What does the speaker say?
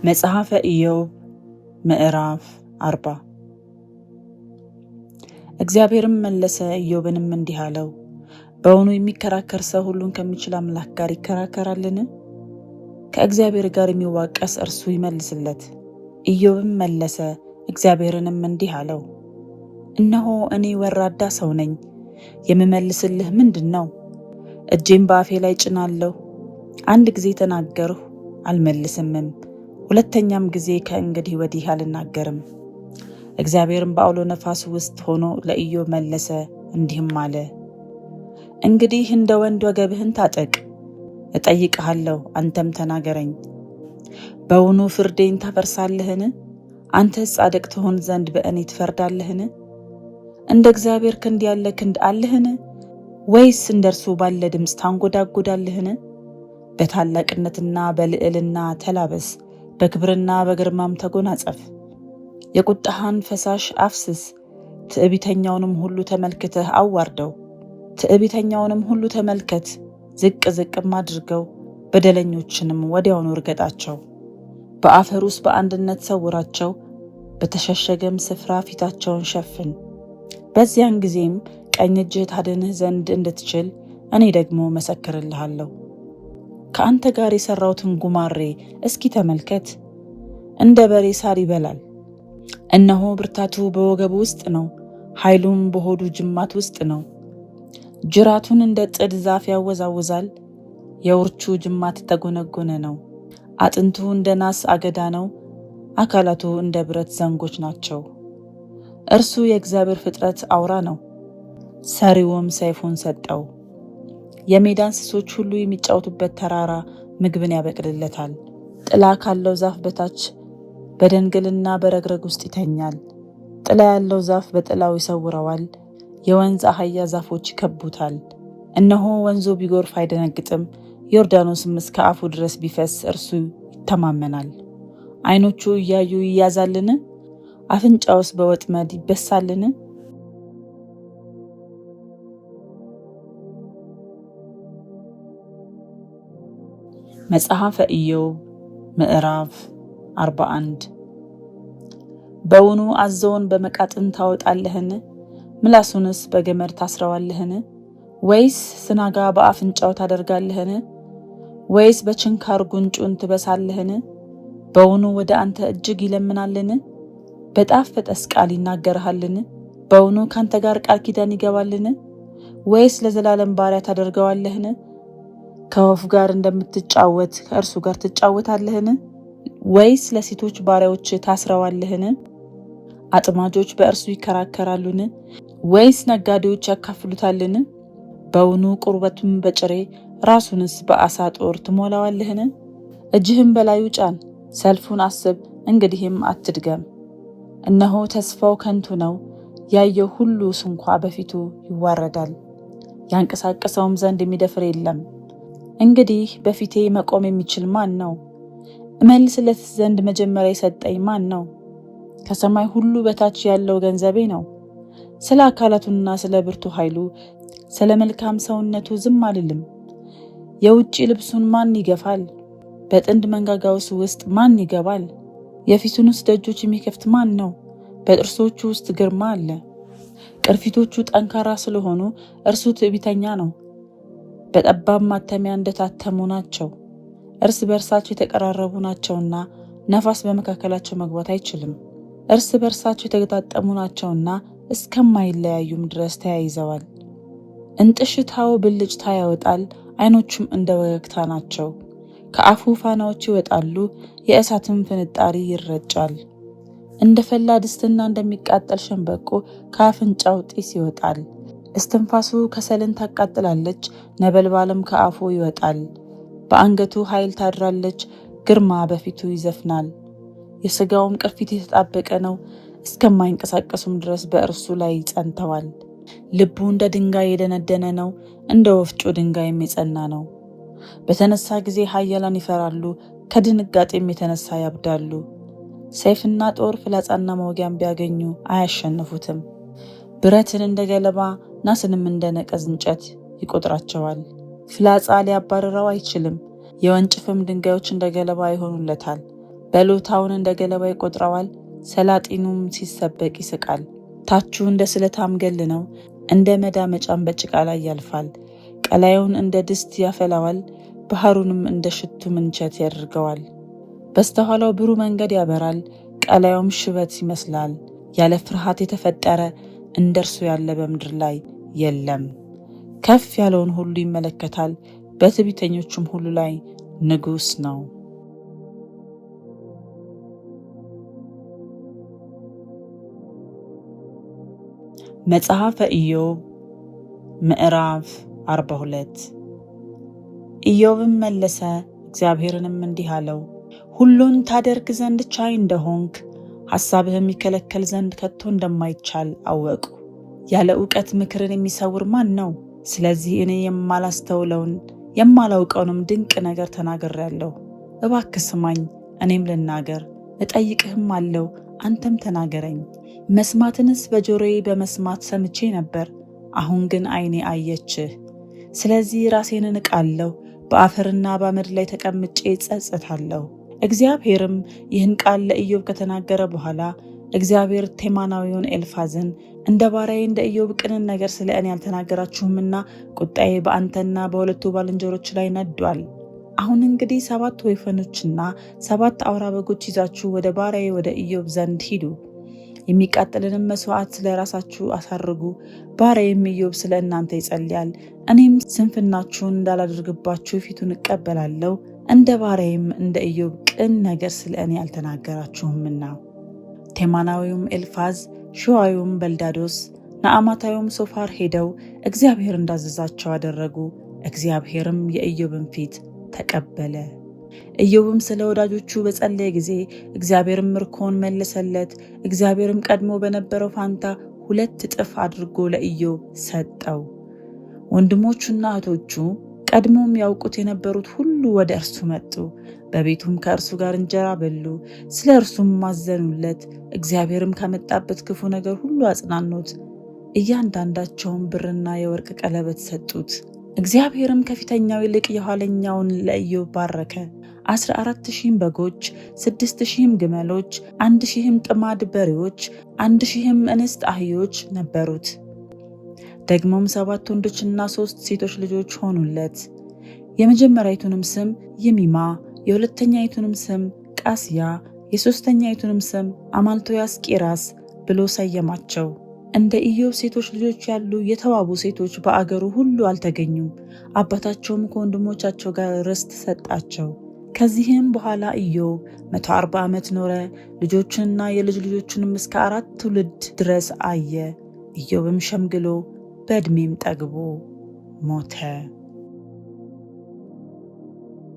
መጽሐፈ ኢዮብ ምዕራፍ 40 እግዚአብሔርም መለሰ ኢዮብንም እንዲህ አለው፣ በውኑ የሚከራከር ሰው ሁሉን ከሚችል አምላክ ጋር ይከራከራልን? ከእግዚአብሔር ጋር የሚዋቀስ እርሱ ይመልስለት። ኢዮብም መለሰ እግዚአብሔርንም እንዲህ አለው፣ እነሆ እኔ ወራዳ ሰው ነኝ። የምመልስልህ ምንድን ነው? እጄም በአፌ ላይ ጭናለሁ። አንድ ጊዜ ተናገርሁ አልመልስምም፣ ሁለተኛም ጊዜ ከእንግዲህ ወዲህ አልናገርም። እግዚአብሔርም በአውሎ ነፋስ ውስጥ ሆኖ ለኢዮብ መለሰ እንዲህም አለ፣ እንግዲህ እንደ ወንድ ወገብህን ታጠቅ፣ እጠይቅሃለሁ አንተም ተናገረኝ። በውኑ ፍርዴን ታፈርሳለህን? አንተስ ጻድቅ ትሆን ዘንድ በእኔ ትፈርዳለህን? እንደ እግዚአብሔር ክንድ ያለ ክንድ አለህን? ወይስ እንደ እርሱ ባለ ድምፅ ታንጎዳጎዳለህን? በታላቅነትና በልዕልና ተላበስ፣ በክብርና በግርማም ተጎናጸፍ። የቁጣህን ፈሳሽ አፍስስ፣ ትዕቢተኛውንም ሁሉ ተመልክተህ አዋርደው። ትዕቢተኛውንም ሁሉ ተመልከት፣ ዝቅ ዝቅም አድርገው፣ በደለኞችንም ወዲያውኑ እርገጣቸው። በአፈር ውስጥ በአንድነት ሰውራቸው፣ በተሸሸገም ስፍራ ፊታቸውን ሸፍን። በዚያን ጊዜም ቀኝ እጅህ ታድንህ ዘንድ እንድትችል እኔ ደግሞ መሰክርልሃለሁ። ከአንተ ጋር የሠራሁትን ጉማሬ እስኪ ተመልከት፣ እንደ በሬ ሳር ይበላል። እነሆ ብርታቱ በወገቡ ውስጥ ነው፣ ኃይሉም በሆዱ ጅማት ውስጥ ነው። ጅራቱን እንደ ጥድ ዛፍ ያወዛውዛል፣ የውርቹ ጅማት የተጎነጎነ ነው። አጥንቱ እንደ ናስ አገዳ ነው፣ አካላቱ እንደ ብረት ዘንጎች ናቸው። እርሱ የእግዚአብሔር ፍጥረት አውራ ነው፣ ሰሪውም ሰይፉን ሰጠው። የሜዳ እንስሶች ሁሉ የሚጫወቱበት ተራራ ምግብን ያበቅልለታል። ጥላ ካለው ዛፍ በታች በደንግልና በረግረግ ውስጥ ይተኛል። ጥላ ያለው ዛፍ በጥላው ይሰውረዋል፣ የወንዝ አህያ ዛፎች ይከቡታል። እነሆ ወንዙ ቢጎርፍ አይደነግጥም፣ ዮርዳኖስም እስከ አፉ ድረስ ቢፈስ እርሱ ይተማመናል። ዓይኖቹ እያዩ ይያዛልን? አፍንጫውስ በወጥመድ ይበሳልን? መጽሐፈ ኢዮብ ምዕራፍ 41 በውኑ አዞውን በመቃጥን ታወጣለህን? ምላሱንስ በገመድ ታስረዋለህን? ወይስ ስናጋ በአፍንጫው ታደርጋለህን? ወይስ በችንካር ጉንጩን ትበሳለህን? በውኑ ወደ አንተ እጅግ ይለምናልን? በጣፈጠስ ቃል ይናገርሃልን? በውኑ ካንተ ጋር ቃል ኪዳን ይገባልን? ወይስ ለዘላለም ባሪያ ታደርገዋለህን? ከወፍ ጋር እንደምትጫወት ከእርሱ ጋር ትጫወታለህን? ወይስ ለሴቶች ባሪያዎች ታስረዋለህን? አጥማጆች በእርሱ ይከራከራሉን? ወይስ ነጋዴዎች ያካፍሉታልን? በውኑ ቁርበቱን በጭሬ ራሱንስ በአሳ ጦር ትሞላዋለህን? እጅህም በላዩ ጫን፣ ሰልፉን አስብ፣ እንግዲህም አትድገም። እነሆ ተስፋው ከንቱ ነው፣ ያየው ሁሉ ስንኳ በፊቱ ይዋረዳል። ያንቀሳቀሰውም ዘንድ የሚደፍር የለም። እንግዲህ በፊቴ መቆም የሚችል ማን ነው? እመልስለት ዘንድ መጀመሪያ የሰጠኝ ማን ነው? ከሰማይ ሁሉ በታች ያለው ገንዘቤ ነው። ስለ አካላቱና ስለ ብርቱ ኃይሉ፣ ስለ መልካም ሰውነቱ ዝም አልልም። የውጭ ልብሱን ማን ይገፋል? በጥንድ መንጋጋውስ ውስጥ ማን ይገባል? የፊቱንስ ደጆች የሚከፍት ማን ነው? በጥርሶቹ ውስጥ ግርማ አለ። ቅርፊቶቹ ጠንካራ ስለሆኑ እርሱ ትዕቢተኛ ነው። በጠባብ ማተሚያ እንደታተሙ ናቸው። እርስ በርሳቸው የተቀራረቡ ናቸውና ነፋስ በመካከላቸው መግባት አይችልም። እርስ በርሳቸው የተገጣጠሙ ናቸውና እስከማይለያዩም ድረስ ተያይዘዋል። እንጥሽታው ብልጭታ ያወጣል፣ ዓይኖቹም እንደ ወገግታ ናቸው። ከአፉ ፋናዎች ይወጣሉ፣ የእሳትም ፍንጣሪ ይረጫል። እንደ ፈላ ድስትና እንደሚቃጠል ሸንበቆ ከአፍንጫው ጢስ ይወጣል። እስትንፋሱ ከሰልን ታቃጥላለች፣ ነበልባልም ከአፉ ይወጣል። በአንገቱ ኃይል ታድራለች፣ ግርማ በፊቱ ይዘፍናል። የሥጋውም ቅርፊት የተጣበቀ ነው፣ እስከማይንቀሳቀሱም ድረስ በእርሱ ላይ ጸንተዋል። ልቡ እንደ ድንጋይ የደነደነ ነው፣ እንደ ወፍጮ ድንጋይም የጸና ነው። በተነሳ ጊዜ ኃያላን ይፈራሉ፣ ከድንጋጤም የተነሳ ያብዳሉ። ሰይፍና ጦር ፍላጻና መውጊያም ቢያገኙ አያሸንፉትም። ብረትን እንደ ገለባ ናስንም እንደ ነቀዝ እንጨት ይቆጥራቸዋል። ፍላጻ ሊያባርረው አይችልም፣ የወንጭፍም ድንጋዮች እንደ ገለባ ይሆኑለታል። በሎታውን እንደ ገለባ ይቆጥረዋል፣ ሰላጢኑም ሲሰበቅ ይስቃል። ታቹ እንደ ስለታም ገል ነው፣ እንደ መዳመጫም በጭቃ ላይ ያልፋል። ቀላዩን እንደ ድስት ያፈላዋል፣ ባህሩንም እንደ ሽቱ ምንቸት ያደርገዋል። በስተኋላው ብሩህ መንገድ ያበራል፣ ቀላዩም ሽበት ይመስላል። ያለ ፍርሃት የተፈጠረ እንደ እርሱ ያለ በምድር ላይ የለም። ከፍ ያለውን ሁሉ ይመለከታል፣ በትዕቢተኞቹም ሁሉ ላይ ንጉሥ ነው። መጽሐፈ ኢዮብ ምዕራፍ 42 ኢዮብም መለሰ፣ እግዚአብሔርንም እንዲህ አለው፣ ሁሉን ታደርግ ዘንድ ቻይ እንደሆንክ ሐሳብህም ይከለከል ዘንድ ከቶ እንደማይቻል አወቁ። ያለ ዕውቀት ምክርን የሚሰውር ማን ነው? ስለዚህ እኔ የማላስተውለውን የማላውቀውንም ድንቅ ነገር ተናግሬአለሁ። እባክህ ስማኝ፣ እኔም ልናገር፣ እጠይቅህም አለው፣ አንተም ተናገረኝ። መስማትንስ በጆሮዬ በመስማት ሰምቼ ነበር፣ አሁን ግን ዓይኔ አየችህ። ስለዚህ ራሴን እንቃለሁ፣ በአፈርና በአመድ ላይ ተቀምጬ እጸጸታለሁ። እግዚአብሔርም ይህን ቃል ለኢዮብ ከተናገረ በኋላ እግዚአብሔር ቴማናዊውን ኤልፋዝን እንደ ባሪያዬ እንደ ኢዮብ ቅንን ነገር ስለ እኔ አልተናገራችሁምና ቁጣዬ በአንተና በሁለቱ ባልንጀሮች ላይ ነዷል። አሁን እንግዲህ 7 ወይፈኖችና 7 አውራ በጎች ይዛችሁ ወደ ባሪያዬ ወደ ኢዮብ ዘንድ ሂዱ። የሚቃጠልንም መስዋዕት ስለ ራሳችሁ አሳርጉ። ባሪያዬም ኢዮብ ስለ እናንተ ይጸልያል። እኔም ስንፍናችሁን እንዳላደርግባችሁ ፊቱን እቀበላለሁ። እንደ ባሪያዬም እንደ ኢዮብ ቅን ነገር ስለ እኔ አልተናገራችሁምና። ቴማናዊውም ኤልፋዝ፣ ሹዋዊውም በልዳዶስ፣ ነዓማታዊውም ሶፋር ሄደው እግዚአብሔር እንዳዘዛቸው አደረጉ። እግዚአብሔርም የኢዮብን ፊት ተቀበለ። ኢዮብም ስለ ወዳጆቹ በጸለየ ጊዜ እግዚአብሔርም ምርኮውን መለሰለት። እግዚአብሔርም ቀድሞ በነበረው ፋንታ 2 እጥፍ አድርጎ ለኢዮብ ሰጠው። ወንድሞቹና እህቶቹ ቀድሞም ያውቁት የነበሩት ሁሉ ወደ እርሱ መጡ። በቤቱም ከእርሱ ጋር እንጀራ በሉ፣ ስለ እርሱም ማዘኑለት። እግዚአብሔርም ካመጣበት ክፉ ነገር ሁሉ አጽናኑት። እያንዳንዳቸውም ብርና የወርቅ ቀለበት ሰጡት። እግዚአብሔርም ከፊተኛው ይልቅ የኋለኛውን ለኢዮብ ባረከ። 14,000 በጎች፣ 6,000 ግመሎች፣ 1,000 ጥማድ በሬዎች፣ 1,000 እንስት አህዮች ነበሩት። ደግሞም 7 ወንዶችና 3 ሴቶች ልጆች ሆኑለት። የመጀመሪያይቱንም ስም ይሚማ፣ የሁለተኛይቱንም ስም ቃስያ፣ የሦስተኛይቱንም ስም አማልቶያስ ቂራስ ብሎ ሰየማቸው። እንደ ኢዮብ ሴቶች ልጆች ያሉ የተዋቡ ሴቶች በአገሩ ሁሉ አልተገኙም። አባታቸውም ከወንድሞቻቸው ጋር ርስት ሰጣቸው። ከዚህም በኋላ ኢዮብ 140 ዓመት ኖረ። ልጆቹንና የልጅ ልጆቹንም እስከ 4 ትውልድ ድረስ አየ። ኢዮብም ሸምግሎ በዕድሜም ጠግቦ ሞተ።